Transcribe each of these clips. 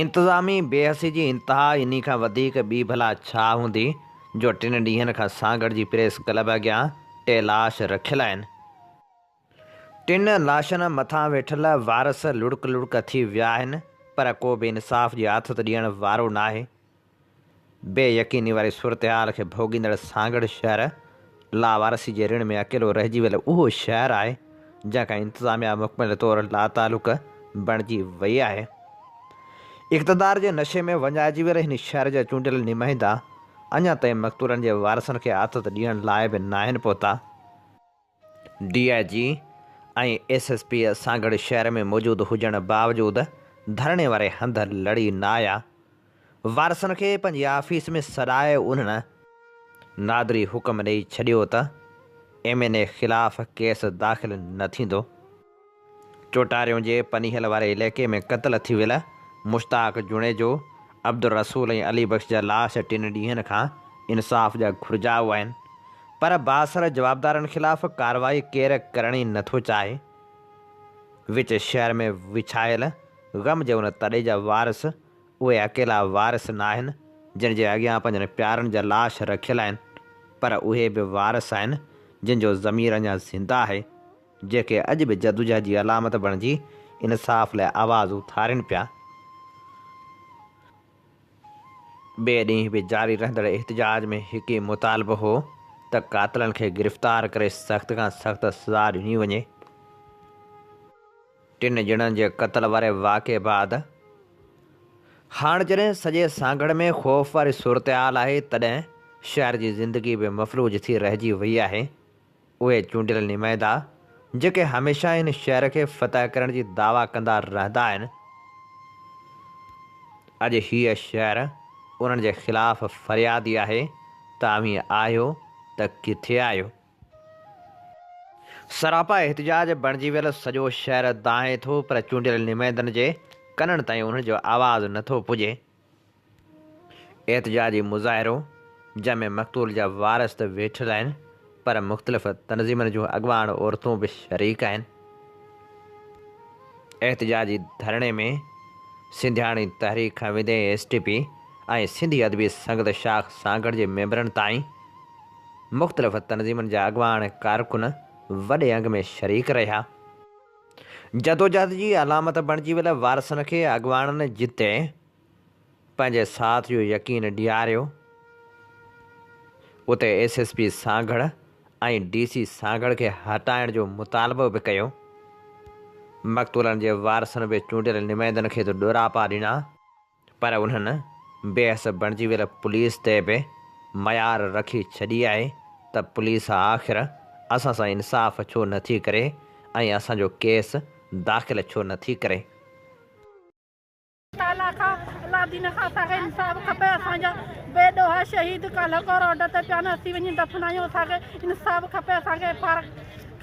इंतज़ामी बेहसी जी इंतिहा इन खां वधीक ॿी भला छा हूंदी जो 3 ॾींहंनि खां सागड़ जी प्रेस क्लब अॻियां 2 लाश रखियल आहिनि। 3 लाशनि मथां वेठल वारस लुड़क लुड़क थी विया आहिनि, पर को बि इंसाफ़ जी आथत ॾियण वारो नाहे। बेयकीनी वारी सूरत हाल खे भोॻींदड़ सागड़ शहर लावारसी जे ऋण में अकेलो रहिजी वियल उहो शहर आहे जंहिंखां इंतिज़ामिया मुकमल तौरु लातालुक बणिजी वई आहे। इक़्तिदार जे नशे में वञाइजी वियल हिन शहर जा चूंडियल नुमाइंदा अञा ताईं मक़तूलनि जे वारसनि खे आथत ॾियण लाइ बि नाहिनि पहुता। DIG ऐं SSP सागड़ शहर में मौजूदु हुजण बावजूदु धरणे वारे हंध लड़ी न आया। वारसनि खे पंहिंजी ऑफिस में सॾाए उन्हनि नादरी हुकुम ॾेई छॾियो त MNA ख़िलाफ़ केस दाख़िल न थींदो। चोटारियूं जे पनीहल वारे इलाइक़े में क़त्ल थी वियल मुश्ताक जुणेजो, अब्दुल रसूल ऐं अली बख़्श जा लाश 3 ॾींहंनि खां इंसाफ़ जा घुरिजाऊ आहिनि, पर बासर जवाबदारनि ख़िलाफ़ कार्रवाई केरु करण ई नथो चाहे। विच शहर में विछायल ग़म जे उन तॾे जा वारस उहे अकेला वारस न आहिनि जिन जे अॻियां पंहिंजनि प्यारनि जा लाश रखियल आहिनि, पर उहे बि वारस आहिनि जिन जो ज़मीर अञा ज़िंदा आहे, जेके अॼु बि जदोजहद जी अलामत बणिजी इंसाफ़ लाइ आवाज़ उथारिन पिया। ॿिए ॾींहुं बि जारी रहंदड़ एहतजाज में हिकु मुतालबो हो त क़ातिलनि खे गिरफ़्तार करे सख़्त खां सख़्त सज़ा ॾिनी वञे। 3 ॼणनि जे क़त्ल वारे वाक़े बाद हाणे जॾहिं सॼे सागड़ में ख़ौफ़ वारी सूरत हाल आहे, तॾहिं शहर जी ज़िंदगी बि मफ़लूज थी रहिजी वई आहे। उहे चूंडियल नुमाइंदा जेके हमेशह हिन शहर खे फ़तह करण जी दावा कंदा रहंदा आहिनि, अॼु हीअ शहर उन्हनि जे ख़िलाफ़ फ़रियादी आहे त अव्हीं आहियो त किथे आहियो। सरापा एहतजाज बणिजी वियल सॼो शहर दाहे थो, पर चूंडियल नुमाइंदनि जे कननि ताईं उन्हनि जो आवाज़ु नथो पुॼे। एहतजाजी मुज़ाहिरो जंहिंमें मक़तूल जा वारस त वेठल आहिनि, पर मुख़्तलिफ़ तनज़ीमनि जूं अॻवान औरतूं बि शरीक आहिनि। एहतजाजी धरणे में सिंधियाणी तहरीक खां विधे STP ऐं सिंधी अदबी संगत शाख सागड़ जे मेंबरनि ताईं मुख़्तलिफ़ तनज़ीमनि जा अॻवान कारकुन वॾे अंग में शरीक रहिया। जदोजहद जी अलामत बणिजी वियल वारसनि खे अॻवाननि जिते पंहिंजे साथ जो यकीन ॾियारियो, उते SSP सागड़ ऐं DC सागड़ खे हटाइण जो मुतालबो बि कयो। मक़तूलनि जे वारसनि बि चूंडियल नुमाइंदनि खे त ॾोरापा ॾिना, पर उन्हनि बेहस बणिजी वियल पुलिस ते बि मयार रखी छॾी आहे त पुलिस आख़िर असां सां इंसाफ़ छो नथी करे ऐं असांजो केस दाख़िल छो नथी करे। ताला खां अलादीन खां असांखे इंसाफ़ खपे। असांजा बेॾोहा शहीद काल्ह को रोड ते पिया न असीं वञी दफ़नायूं, असांखे इंसाफ़ खपे। असांखे पार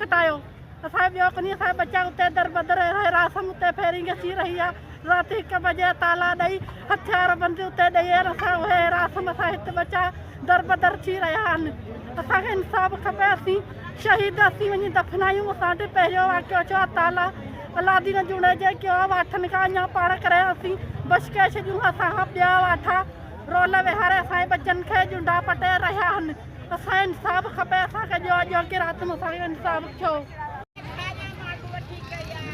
कटायो, असांखे ॿियो कोन्हे। असांजा बच्चा उते दर बदर रासम उते फेरी घसी रही आहे। राति 1 बजे ताला ॾेई हथियार बंदि उते ॾेई असां उहे रासम असां हिते बच्चा दर बदर थी रहिया आहिनि। असांखे इंसाफ़ खपे। असीं शहीद असीं वञी दफ़नायूं। असां वटि पहिरियों वाक़ियो थियो आहे ताला अलादीन जुड़े जे कयो आहे। वाठनि खां अञा पाण करे असीं बचके छॾियूं। असांखां ॿिया वाठा रोल विहारे असांजे बचनि खे जुंडा पटे रहिया आहिनि। असांखे इंसाफ़ खपे। असांखे ॼो की राति में असांखे इंसाफ़ थियो।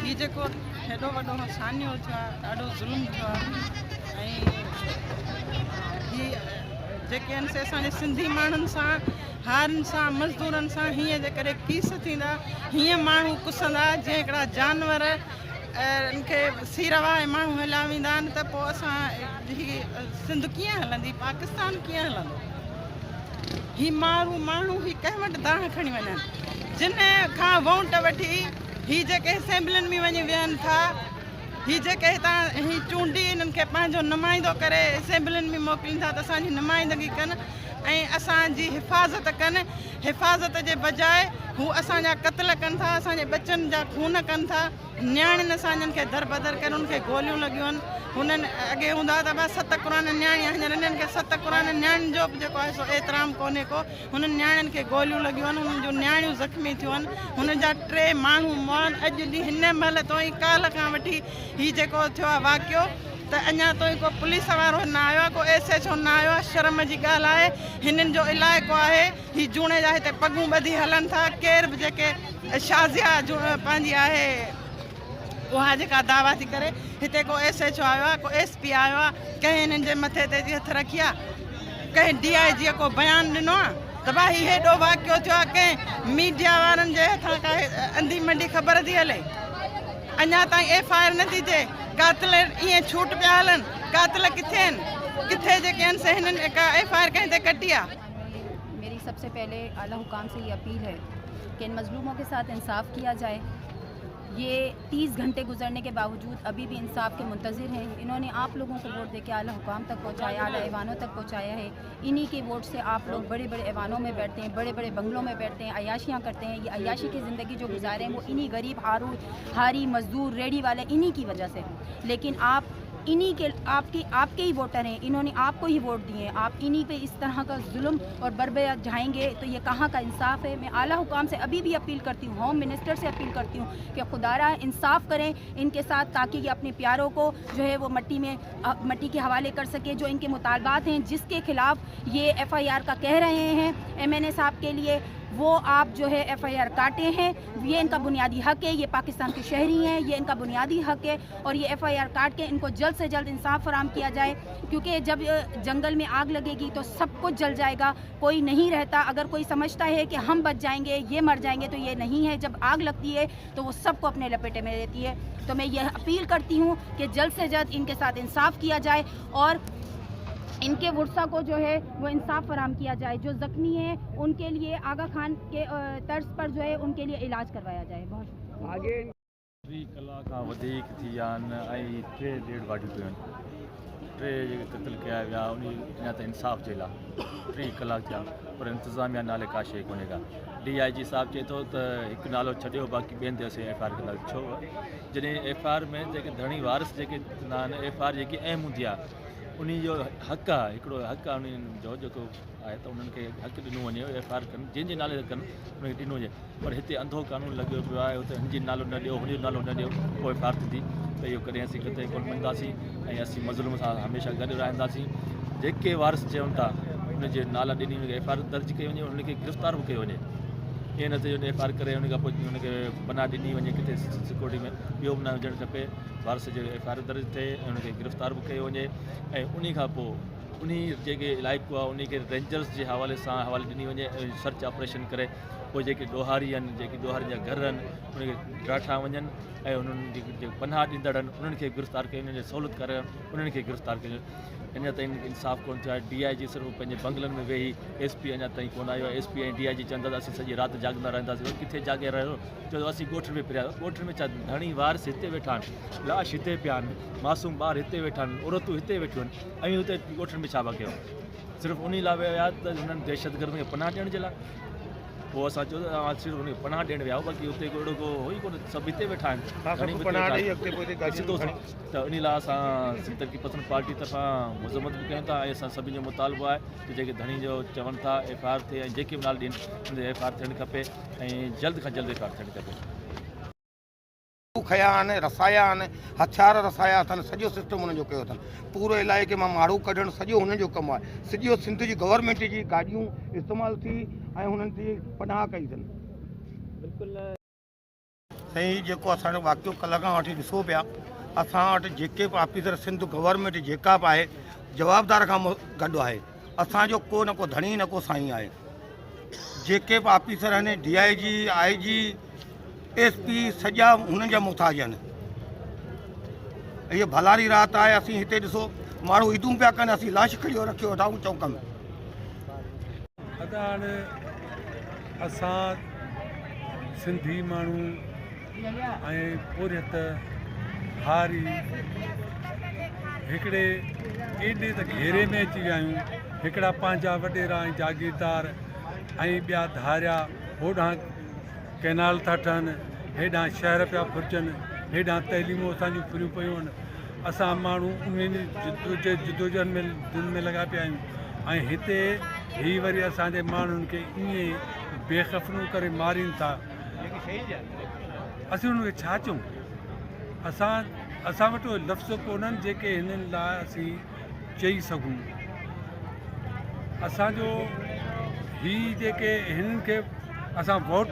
हीउ जेको हेॾो वॾो सान्यो थियो आहे, ॾाढो ज़ुल्म थियो आहे। ऐं हीअ जेके आहिनि से असांजे सिंधी माण्हुनि सां, हारनि सां, मज़दूरनि सां हीअं जे करे कीस थींदा, हीअं माण्हू कुसंदा जीअं हिकिड़ा जानवर इनखे सीरवा ऐं माण्हू हलिया वेंदा आहिनि, त पोइ असां हीअ सिंध कीअं हलंदी, पाकिस्तान कीअं हलंदो। हीअ माण्हू हीअ कंहिं वटि दाण खणी वञनि, जिन खां वोट वठी हीअ जेके असेंबलियुनि में वञी विहनि था, हीअ जेके हितां हीअ चूंडी इन्हनि खे पंहिंजो नुमाइंदो करे असेंबलियुनि में मोकिलीनि था त असांजी नुमाइंदगी कनि ऐं असांजी हिफ़ाज़त कनि। हिफ़ाज़त जे बजाए हू असांजा क़त्ल कनि था, असांजे बचनि जा खून कनि था। नियाणियुनि असांजनि खे दर बदर करे उन्हनि खे गोलियूं लॻियूं आहिनि। हुननि अॻे हूंदा त बसि 7 क़ुरान नियाणी हींअर हिननि खे 7 क़ुरान नियाणियुनि जो बि जेको आहे सो एतिराम कोन्हे को। हुननि नियाणियुनि खे गोलियूं लॻियूं आहिनि, हुननि जूं नियाणियूं ज़ख़्मी थियूं आहिनि, हुननि जा 3 माण्हू मौन अॼु ॾींहुं हिन महिल ताईं काल्ह खां वठी हीअ जेको थियो आहे वाक़ियो त अञा ताईं को पुलिस वारो न आयो आहे, को SHO न आयो आहे। शर्म जी ॻाल्हि आहे। हिननि जो इलाइक़ो आहे, हीअ जूणे जा हिते पगूं ॿधी हलनि था। केर बि जेके शाज़िया पंहिंजी आहे उहा जेका दावा थी करे, हिते को SHO आयो आहे, को SP आयो आहे, कंहिं हिननि जे मथे ते हथ रखी आहे, कंहिं DIG को बयानु ॾिनो आहे त भाई हेॾो वाक़ियो थियो आहे, कंहिं मीडिया वारनि जे हथां का अंधी मंडी ख़बर थी हले। अञा ताईं FIR नथी थिए। कातिल ईअं छूट पिया हलनि, कातिल किथे आहिनि, किथे जेके आहिनि से हिननि का FIR कंहिं ते कटी आहे। मेरी सबसे पहले आला हुकाम से ये अपील है कि इन मजलूमों के साथ इंसाफ किया जाए। ये 30 घंटे गुजरने के बावजूद अभी भी इंसाफ के मुंतज़िर हैं। इन्होंने आप लोगों को वोट देके आला हुकाम तक पहुँचाया, आला ऐवानों तक पहुँचाया है। इन्हीं के वोट से आप लोग बड़े बड़े ऐवानों में बैठते हैं, बड़े बड़े बंगलों में बैठते हैं, अयाशियाँ करते हैं। ये अयाशी की ज़िंदगी जो गुजारे हैं वो इन्हीं गरीब हारी मज़दूर रेडी वाले इन्हीं की वजह से हैं। लेकिन आप इन्हीं के आपके ही वोटर हैं, इन्होंने आपको ही वोट दिए हैं। आप इन्हीं पे इस तरह का जुल्म और बर्बरी ढाएंगे तो ये कहाँ का इंसाफ है। मैं आला हुकाम से अभी भी अपील करती हूँ, होम मिनिस्टर से अपील करती हूँ कि खुदारा इंसाफ करें इनके साथ, ताकि ये अपने प्यारों को जो है वो मट्टी के हवाले कर सके। जो इनके मुतालबात हैं, जिसके खिलाफ ये FIR का कह रहे हैं MNA साहब के लिए, वो आप जो है FIR काटे हैं। ये इनका बुनियादी हक है, ये पाकिस्तान के शहरी हैं, ये इनका बुनियादी हक है। और ये FIR काट के इनको जल्द से जल्द इंसाफ फराहम किया जाए, क्योंकि जब जंगल में आग लगेगी तो सब कुछ जल जाएगा, कोई नहीं रहता। अगर कोई समझता है कि हम बच जाएंगे, ये मर जाएंगे, तो ये नहीं है। जब आग लगती है तो वो सबको अपने लपेटे में लेती है। तो मैं यह अपील करती हूँ कि जल्द से जल्द इनके साथ इंसाफ किया जाए और इनके वर्षा को जो है वो इंसाफ फराहम किया जाए। जो ज़ख्मी हैं उनके लिए आगा खान के तर्ज पर जो है उनके लिए इलाज करवाया जाए। बहुत आगे 3 कलाक खां वधीक थी विया आहिनि ऐं 3 डेढ़ गाॾियूं पियूं आहिनि। 3 जेके क़त्ल कया विया उन अञा त इंसाफ़ जे लाइ 3 कलाक थिया, पर इंतिज़ामिया नाले का शइ कोन्हे का। DIG साहिबु चए थो त हिकु नालो छॾियो, बाक़ी ॿियनि ते असीं FIR कंदा। छो जॾहिं FIR में जेके धणी वारिस जेके थींदा आहिनि, FIR जेकी अहम हूंदी आहे उन जो हक़ आहे, हिकिड़ो हक़ आहे उन्हनि जो जेको आहे त उन्हनि खे हक़ु ॾिनो वञे FIR कनि, जंहिंजे नाले ते कनि उनखे ॾिनो वञे। पर हिते अंधो कानून लॻियो पियो आहे, हुते हिनजी नालो न ॾियो, हुनजो नालो न ॾियो, पोइ FIR थींदी। त इहो कॾहिं असीं किथे कोन मञंदासीं ऐं असीं मज़लूम सां हमेशह गॾु रहंदासीं। जेके वारिस चवनि था उनजे नाला ॾिनी हुनखे FIR दर्ज कई वञे, हुनखे गिरफ़्तार बि कयो वञे। ईअं न त FIR करे हुन खां पोइ हुनखे पना ॾिनी वञे किथे सिक्योरिटी में, इहो बि न हुजणु खपे। वारिस जो FIR दर्ज थिए ऐं हुनखे गिरफ़्तार बि कयो वञे ऐं उन खां पोइ उन जेके इलाइक़ो आहे उनखे रेंजर्स जे हवाले सां हवाले ॾिनी वञे, सर्च ऑपरेशन करे। पोइ जेके ॾोहारी आहिनि, जेके ॾोहारी जा घर आहिनि, उनखे ॾाठा वञनि ऐं उन्हनि जेके पनाह ॾींदड़ आहिनि उन्हनि खे गिरफ़्तार कयो, उन्हनि जी सहूलियत करे उन्हनि खे गिरफ़्तार कयो। अञा ताईं इंसाफ़ कोन थियो आहे। DIG सिर्फ़ु पंहिंजे बंगलनि में वेही, SP अञा ताईं कोन आयो आहे। SP ऐं DIG चवंदा त असीं सॼी राति जाॻंदा रहंदासीं। किथे जाॻे रहियो, छो त असीं ॻोठ में फिरिया। ॻोठ में छा धणी वारिस हिते वेठा आहिनि, लाश हिते पिया आहिनि, मासूम ॿार हिते वेठा आहिनि, औरतूं हिते वेठियूं आहिनि ऐं हुते ॻोठनि में छा पिया कयो। सिर्फ़ु उन लाइ विया त हुननि दहशतगर्दनि खे पनाह ॾियण जे लाइ। पोइ असां चयो त सिर्फ़ु हुनखे पनाह ॾियणु विया, बाक़ी हुते को अहिड़ो को हुई कोन, सभु हिते वेठा आहिनि। सिधो त उन लाइ असां सिंध तरक़ी पसंद पार्टी तरफ़ां मज़म्मत बि कयूं था ऐं असां सभिनी जो मुतालबो आहे त जेके धणी जो चवनि था FIR थिए ऐं जेके बि नाला ॾियनि उनते FIR थियणु खपे ऐं जल्द खां जल्द FIR थियणु खपे। खया आहिनि, रसाया आहिनि, हथियार रसाया अथनि, सॼो सिस्टम हुननि जो कयो अथनि। पूरे इलाइक़े मां माण्हू कढणु सॼो हुननि जो कमु आहे। सॼो सिंध जी गवर्नमेंट जी गाॾियूं इस्तेमालु थी ऐं हुननि जी पनाह कई अथनि। बिल्कुलु साईं, जेको असांजो वाक़ियो कल्ह खां वठी ॾिसो पिया, असां वटि जेके बि ऑफिसर सिंध गवर्नमेंट जेका बि आहे जवाबदार खां गॾु आहे। असांजो को न को धणी न को साईं आहे। जेके बि ऑफिसर आहिनि, DIG IG SP सॼा हुननि जा मुहताज आहिनि। इहे भलारी राति आहे। असीं हिते ॾिसो माण्हू ईदूं पिया कनि, असीं लाश खड़ी रखियो वेठाऊं चौक में। हाणे असां सिंधी माण्हू ऐं पुरियत हारी हिकिड़े एॾे त घेरे में अची विया आहियूं। हिकिड़ा पंहिंजा वॾेरा ऐं जागीरदार ऐं ॿिया धारिया होॾां कैनाल था ठहनि, हेॾां शहर पिया फुरजनि, हेॾां तइलीमूं असांजूं फुरियूं पियूं आहिनि। असां माण्हू उन्हनि जिदोजहद में दिलि में लॻा पिया आहियूं ऐं हिते ही वरी असांजे माण्हुनि खे ईअं बेख़फ़नूं करे मारीनि था। असीं उन्हनि खे छा चऊं? असां असां वटि उहे लफ़्ज़ कोन्हनि जेके हिननि लाइ असीं चई सघूं। असांजो ही जेके हिननि खे असां वोट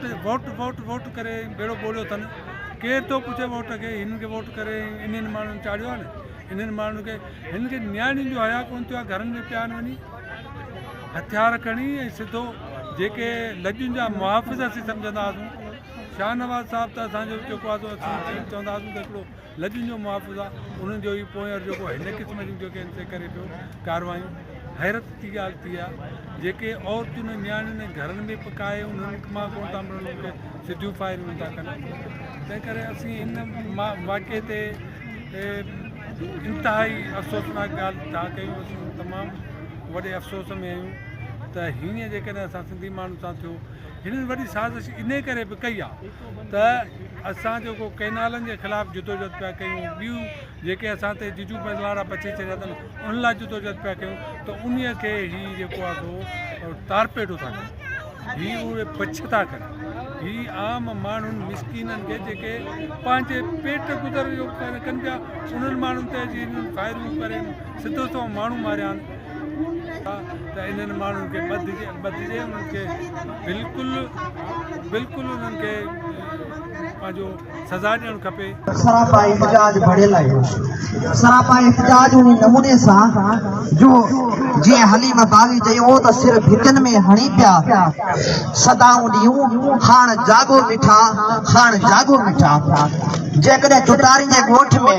करे बेड़ो ॿोड़ियो अथनि। केरु थो पुछे वोट खे, हिननि खे वोट करे इन्हनि माण्हुनि चाढ़ियो आहे न। इन्हनि माण्हुनि खे हिननि खे न्याणियुनि जो हया कोन थियो आहे, घरनि में पिया आहिनि वञी हथियार खणी ऐं सिधो जेके लॼुनि जा मुहाफ़िज़ असीं सम्झंदा हुआसीं। शाहनवाज़ साहिब त असांजो जेको आहे असीं चवंदा हुआसीं त हिकिड़ो लॼुनि जो मुहाफ़िज़ आहे, उन्हनि जो ई पोयां जेको हिन क़िस्म जूं जेके हिन ते करे पियो कारवायूं, हैरत जी ॻाल्हि थी आहे। जेके औरतुनि न्याणियुनि घरनि में पकाए उन्हनि मां कोन था मिलनि, उन्हनि खे सिधियूं फायरियूं था कनि। तंहिं करे असीं हिन वाक़े ते इंतिहाई अफ़सोसनाक ॻाल्हि था कयूं। असीं तमामु वॾे अफ़सोस में आहियूं त हीअं जेकॾहिं असां सिंधी माण्हुनि सां थियो। हिननि वॾी साज़िश इन करे बि कई आहे त असां जेको कैनालनि जे ख़िलाफ़ु जिदोजहद पिया कयूं, ॿियूं जेके असां ते जिजू बंदलारा बची चढ़िया अथनि उन लाइ जिदोजहद पिया कयूं, त उन खे ही जेको आहे सो तारपेटो था कनि, ही उहे पछ था कनि। ही आम माण्हुनि मिसकीननि खे जेके पंहिंजे पेट गुज़र जो कनि पिया, उन्हनि माण्हुनि ते हिननि फायरियूं करे सिधो सो माण्हू मारिया आहिनि। त इन्हनि माण्हुनि खे ॿधिजे उन्हनि खे बिल्कुलु उन्हनि खे पंहिंजो सज़ा ॾियणु खपे। सरापा एहतजाज बढ़ियल आहे। सरापा एहतजाज उन नमूने सां जो जीअं हलीम बाग़ी चयो त सिर भितनि में हणी पिया सदाऊं ॾियूं, हाण जागो मिठा, हाण जागो मिठा। जेकॾहिं चुटारी जे ॻोठ में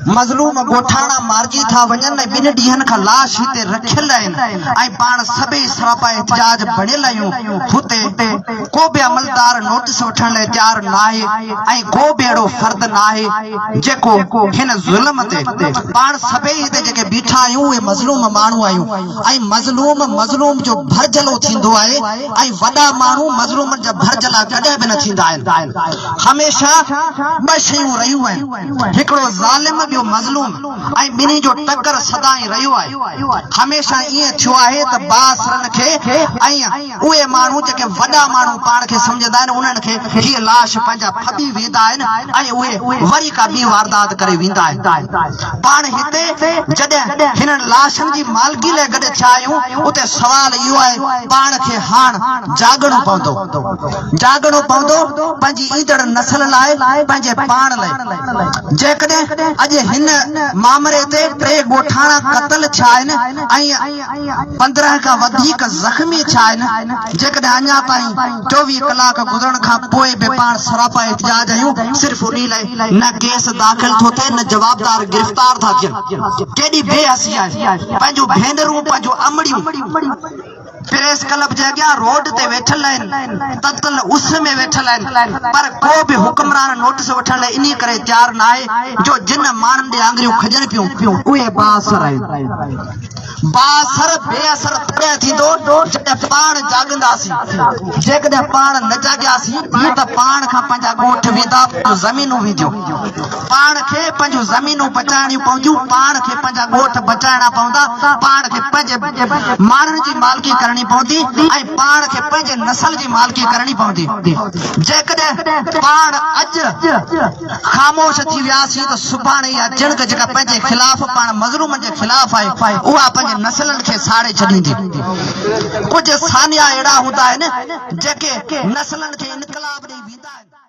मज़लूम ॻोठाणा मारिजी था वञनि, 2 ॾींहंनि खां लाश हिते रखियल आहिनि ऐं पाण सभई सरापा एहतजाज बढ़ियल आहियूं। हुते को बि अमलदार नोटिस वठण लाइ तयारु न आहे ऐं को बि अहिड़ो फर्द न आहे जेको हिन ज़ुल्म ते पाण सभई हिते जेके बीठा आहियूं उहे मज़लूम माण्हू आहियूं ऐं मज़लूम जो भरजलो थींदो आहे ऐं वॾा माण्हू मज़लूमनि जा भरजला कॾहिं बि न थींदा आहिनि। हमेशह 2 शयूं रहियूं आहिनि, हिकिड़ो ज़ालिम ॿियो मज़लूम, ऐं ॿिन्ही जो टकर सदाई रहियो आहे। हमेशह ईअं थियो आहे त बासरनि खे ऐं उहे माण्हू जेके वॾा माण्हू पाण खे सम्झंदा आहिनि उन्हनि खे हीअ लाश पंहिंजा फबी वेंदा आहिनि ऐं उहे वरी का ॿी वारदात करे वेंदा आहिनि। पाण हिते जॾहिं हिननि लाशनि जी मालिकी लाइ गॾु थिया आहियूं, उते सुवाल इहो आहे पाण खे हाण जागणो पवंदो पंहिंजी ईंदड़ नस्ल लाइ, पंहिंजे पाण लाइ। जेकॾहिं अॼु हिन मामले ते 3 ॻोठाणा क़तल थिया आहिनि ऐं 15 खां वधीक ज़ख़्मी थिया आहिनि, जेकॾहिं अञा ताईं 24 कलाक गुज़रण खां पोइ बि पाण सरापा एहतजाज आहियूं, सिर्फ़ उन लाइ न केस दाख़िल थो थिए न जवाबदार गिरफ़्तार था थियनि। केॾी बेहसी आहे। पंहिंजूं भेनरूं, पंहिंजूं अमड़ियूं प्रेस क्लब जे अॻियां रोड ते वेठल आहिनि, ततल उस में वेठल आहिनि, पर को बि हुक्मरान नोटिस वठण लाइ इन करे तयारु न आहे जो जिन माण्हुनि ॾे आङुरियूं खजनि पियूं उहे बासर आहिनि। बासर बेअसर तॾहिं थींदो जॾहिं पाण जाॻंदासीं। जेकॾहिं पाण न जाॻियासीं त पाण खां पंहिंजा ॻोठ वेंदा, ज़मीनूं वेंदियूं। पाण खे पंहिंजूं ज़मीनूं बचाइणियूं पवंदियूं, पाण खे पंहिंजा ॻोठ बचाइणा पवंदा, पाण खे पंहिंजे माण्हुनि जी मालिकी करणी पवंदी ऐं पाण खे पंहिंजे नस्ल जी मालिकी करणी पवंदी। जेकॾहिं पाण अॼु ख़ामोश थी वियासीं त सुभाणे इहा जिणक जेका पंहिंजे ख़िलाफ़ पाण मज़लूमनि जे ख़िलाफ़ आहे उहा पंहिंजे नस्लनि खे साड़े छॾींदी। कुझु सानिया अहिड़ा हूंदा आहिनि जेके नस्लनि खे इनकलाब ॾेई वेंदा आहिनि।